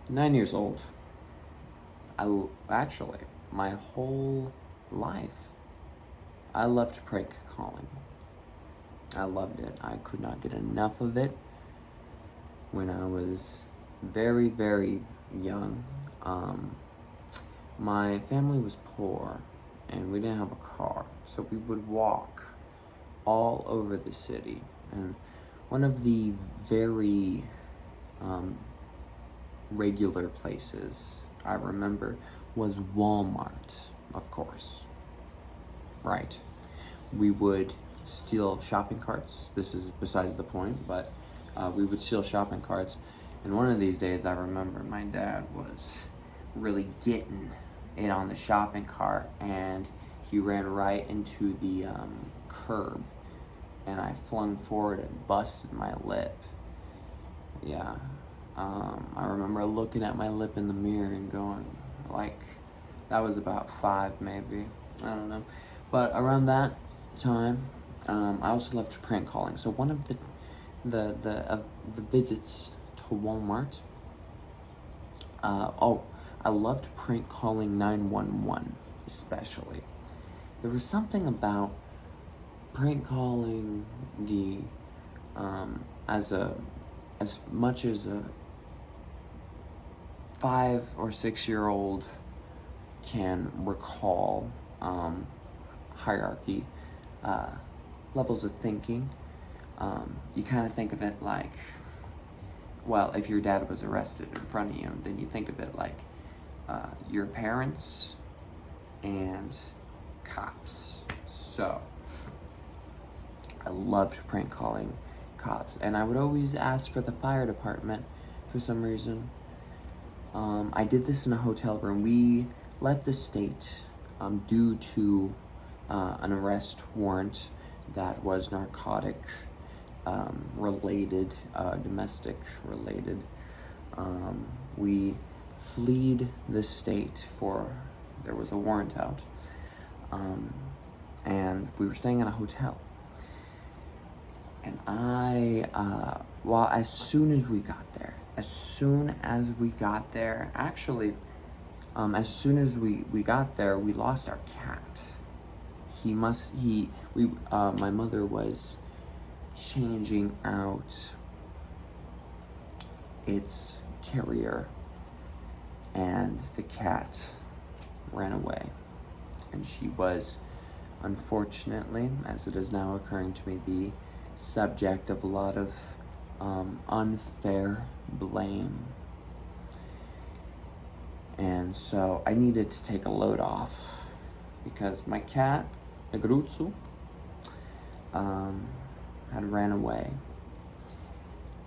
9 years old. Actually, my whole life, I loved prank calling. I loved it. I could not get enough of it when I was very, very young. Um, my family was poor and we didn't have a car, so we would walk all over the city. And one of the very um, regular places I remember was Walmart, of course. Right. We would steal shopping carts. This is besides the point, but we would steal shopping carts. And one of these days, I remember my dad was really getting it on the shopping cart, and he ran right into the curb, and I flung forward and busted my lip. Yeah. I remember looking at my lip in the mirror and going, like, that was about 5 maybe. I don't know. But around that time, I also loved prank calling. So one of the visits to Walmart, I loved prank calling 911 especially. There was something about prank calling the as much as a 5 or 6 year old can recall hierarchy, uh, levels of thinking. You kind of think of it like, well, if your dad was arrested in front of you, then you think of it like your parents and cops. So I loved prank calling cops, and I would always ask for the fire department for some reason. I did this in a hotel room. We left the state due to an arrest warrant that was narcotic related, domestic related. We fled the state there was a warrant out, and we were staying in a hotel. And as soon as we got there, actually, as soon as we got there, we lost our cat. My mother was changing out its carrier, and the cat ran away. And she was, unfortunately, as it is now occurring to me, the subject of a lot of unfair blame. And so I needed to take a load off because my cat, Negruzzo, had ran away.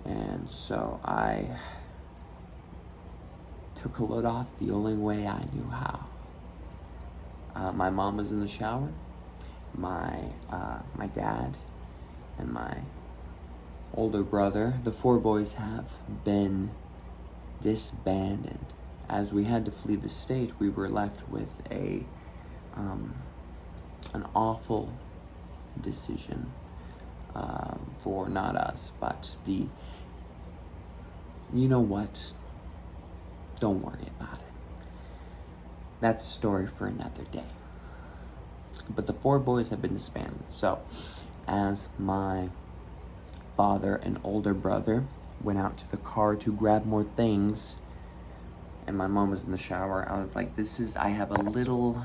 And so I took a load off the only way I knew how. My mom was in the shower. My dad and my older brother, the 4 boys, have been disbanded. As we had to flee the state, we were left with an awful decision for not us, but you know what? Don't worry about it. That's a story for another day. But the 4 boys have been disbanded. So, as my father and older brother went out to the car to grab more things, and my mom was in the shower, I was like, I have a little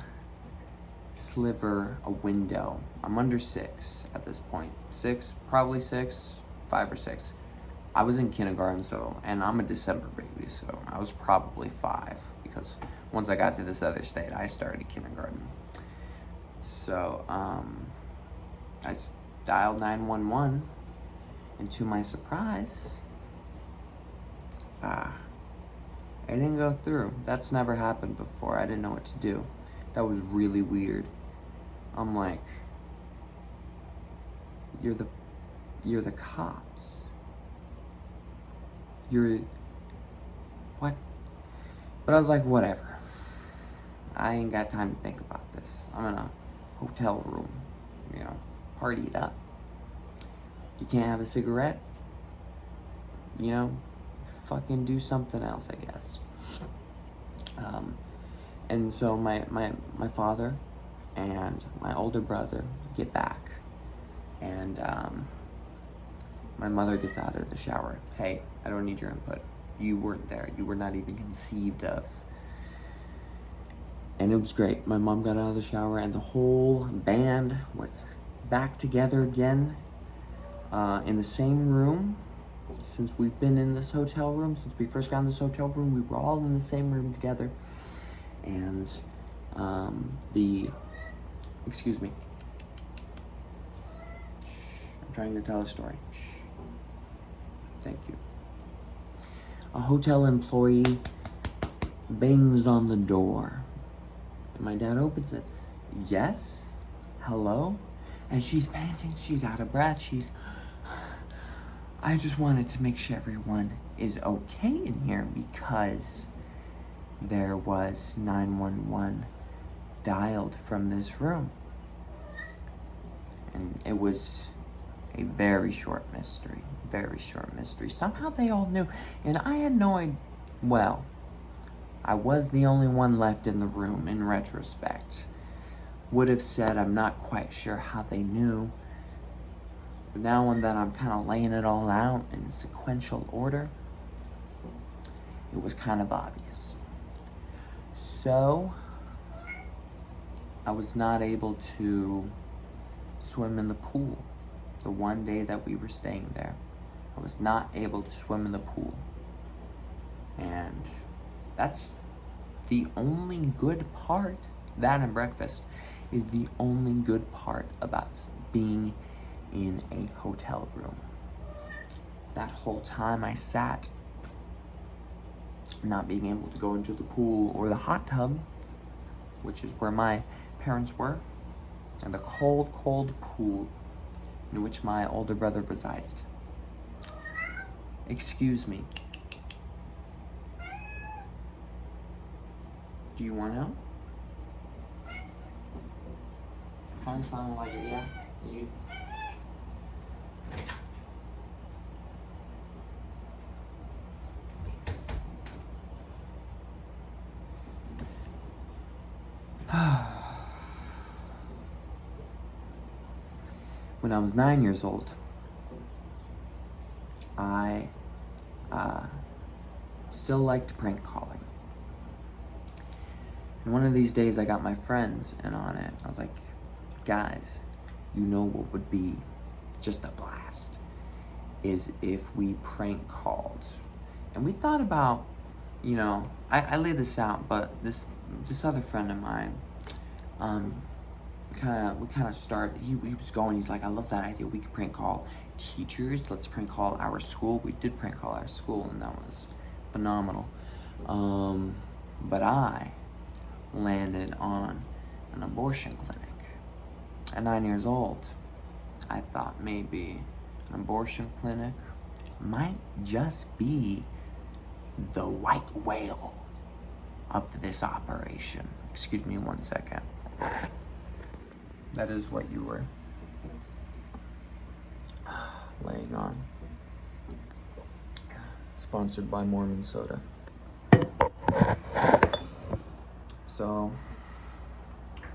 sliver, a window. I'm under 6 at this point. 6, probably 6, 5 or 6. I was in kindergarten, and I'm a December baby, so I was probably 5, because once I got to this other state, I started kindergarten. So, I dialed 911, and to my surprise, it didn't go through. That's never happened before. I didn't know what to do. That was really weird. I'm like, you're the cops. What? But I was like, whatever. I ain't got time to think about this. I'm in a hotel room, partied up. You can't have a cigarette, fucking do something else, I guess. And so my father and my older brother get back, and my mother gets out of the shower. Hey, I don't need your input. You weren't there. You were not even conceived of. And it was great. My mom got out of the shower, and the whole band was back together again in the same room. Since we've been in this hotel room, since we first got in this hotel room, we were all in the same room together. And excuse me. I'm trying to tell a story. Thank you. A hotel employee bangs on the door. And my dad opens it. Yes? Hello? And she's panting. She's out of breath. I just wanted to make sure everyone is okay in here because there was 911 dialed from this room. And it was a very short mystery. Very short mystery. Somehow they all knew. And I had no idea. Well, I was the only one left in the room in retrospect. Would have said I'm not quite sure how they knew. But now that I'm kind of laying it all out in sequential order, it was kind of obvious. So, I was not able to swim in the pool the one day that we were staying there. I was not able to swim in the pool. And that's the only good part. That and breakfast is the only good part about being in a hotel room. That whole time I sat, not being able to go into the pool or the hot tub, which is where my parents were, and the cold, cold pool in which my older brother resided. Excuse me. Do you want help? Kind of sounded like it, yeah? You? When I was 9 years old, I still liked prank calling. And one of these days I got my friends in on it. I was like, guys, you know what would be just a blast is if we prank called. And we thought about, I laid this out, but this other friend of mine, we kind of started, he was going, he's like, I love that idea. We could prank call teachers. Let's prank call our school. We did prank call our school, and that was phenomenal. But I landed on an abortion clinic. At 9 years old, I thought maybe an abortion clinic might just be the white whale of this operation. Excuse me 1 second. That is what you were laying on. Sponsored by Mormon Soda. So,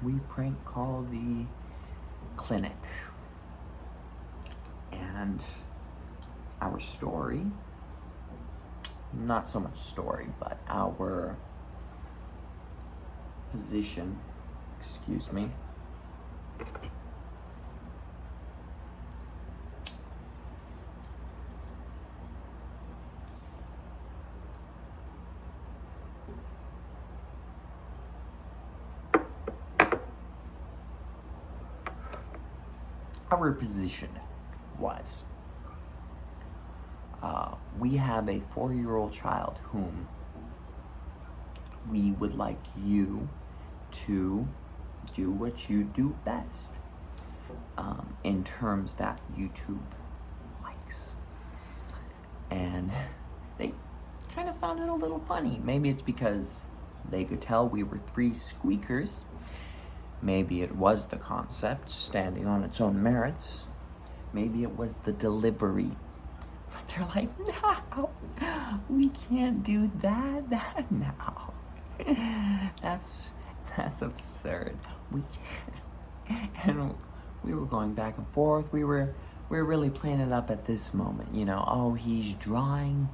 we prank call the clinic. And our story, not so much story, but our position, excuse me, our position was, we have a 4-year-old child whom we would like you to do what you do best, in terms that YouTube likes. And they kind of found it a little funny. Maybe it's because they could tell we were 3 squeakers. Maybe it was the concept standing on its own merits. Maybe it was the delivery. But they're like, no, We can't do that now. That's absurd. We can't. And we were going back and forth. We were really playing it up at this moment, you know. Oh, he's drawing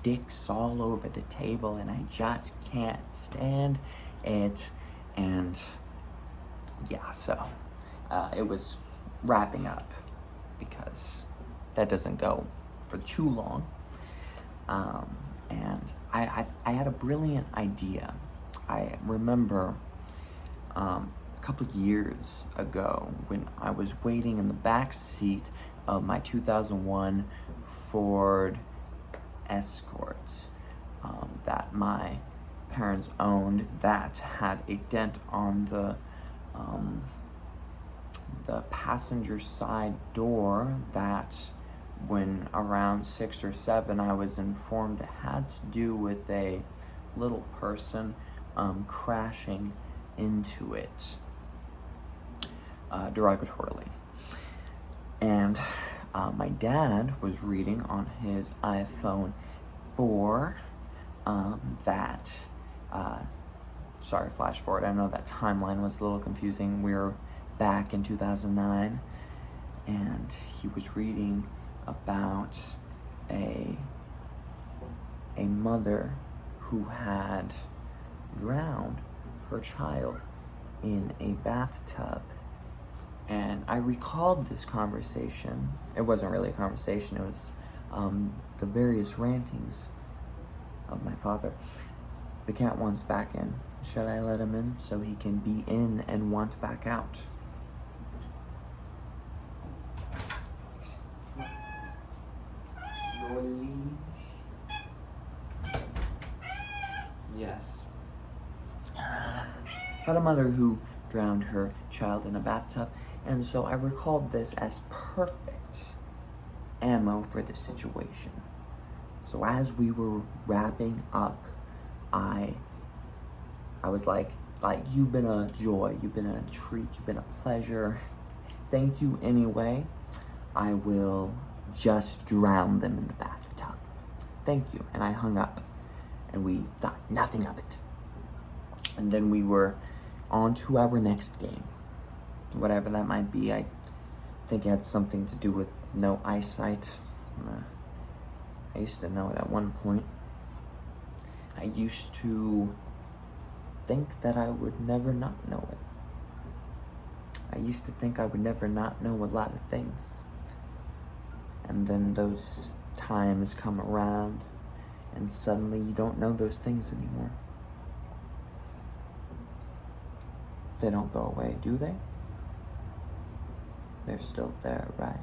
dicks all over the table, and I just can't stand it. And yeah, so it was wrapping up because that doesn't go for too long. And I had a brilliant idea. I remember a couple years ago when I was waiting in the back seat of my 2001 Ford Escort that my parents owned, that had a dent on the passenger side door that when around 6 or 7 I was informed it had to do with a little person crashing into it derogatorily. And my dad was reading on his iPhone 4 that sorry, flash forward, I know that timeline was a little confusing. We were back in 2009, and he was reading about a mother who had drowned her child in a bathtub. And I recalled this conversation. It wasn't really a conversation, it was the various rantings of my father. The cat wants back in. Should I let him in so he can be in and want back out? Yes. Had a mother who drowned her child in a bathtub, and so I recalled this as perfect ammo for the situation. So as we were wrapping up, I was like, you've been a joy, you've been a treat, you've been a pleasure. Thank you anyway. I will just drown them in the bathtub. Thank you. And I hung up, and we thought nothing of it. And then we were on to our next game, whatever that might be. I think it had something to do with no eyesight. I used to know it at one point. I used to think that I would never not know it. I used to think I would never not know a lot of things. And then those times come around, and suddenly you don't know those things anymore. They don't go away, do they? They're still there, right?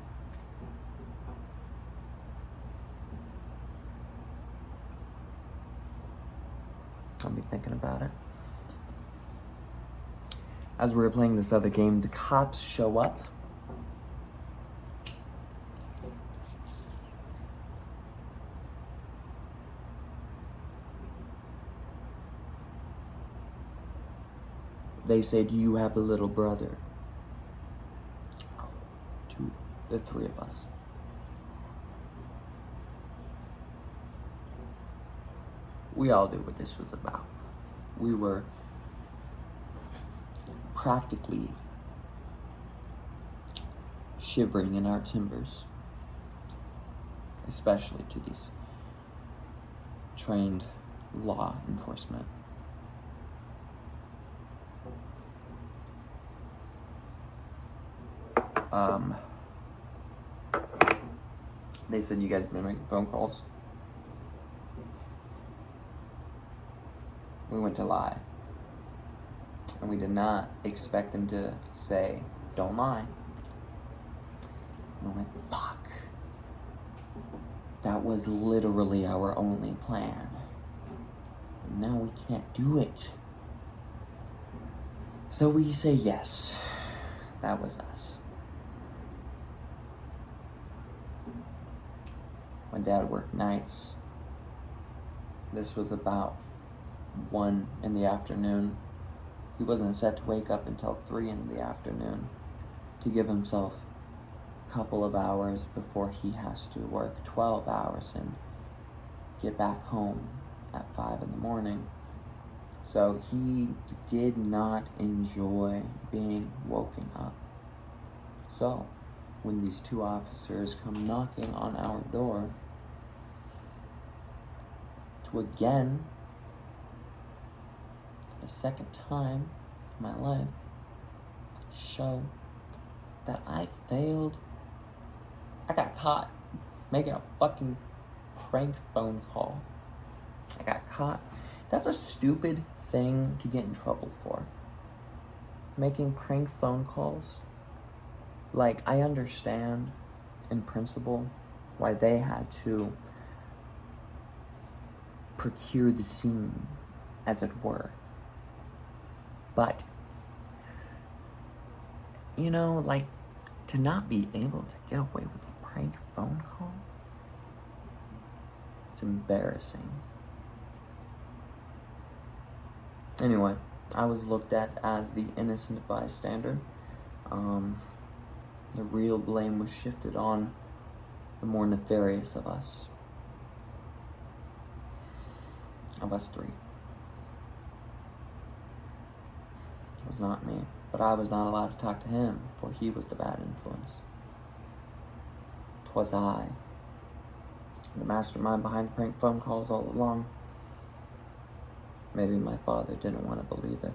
I'll be thinking about it. As we were playing this other game, the cops show up. They say, do you have a little brother? To the three of us. We all knew what this was about. We were practically shivering in our timbers, especially to these trained law enforcement. They said, you guys been making phone calls? We went to lie. And we did not expect them to say, don't lie. And I'm like, fuck. That was literally our only plan. And now we can't do it. So we say yes. That was us. My dad worked nights. This was about 1 in the afternoon. He wasn't set to wake up until 3 in the afternoon to give himself a couple of hours before he has to work 12 hours and get back home at 5 in the morning. So he did not enjoy being woken up. So when these two officers come knocking on our door to again, the second time in my life, show that I failed. I got caught making a fucking prank phone call. I got caught. That's a stupid thing to get in trouble for. Making prank phone calls. Like, I understand in principle why they had to procure the scene, as it were. But, you know, like, to not be able to get away with a prank phone call, it's embarrassing. Anyway, I was looked at as the innocent bystander. The real blame was shifted on the more nefarious of us. Of us three. It was not me. But I was not allowed to talk to him, for he was the bad influence. 'Twas I, the mastermind behind prank phone calls all along. Maybe my father didn't want to believe it.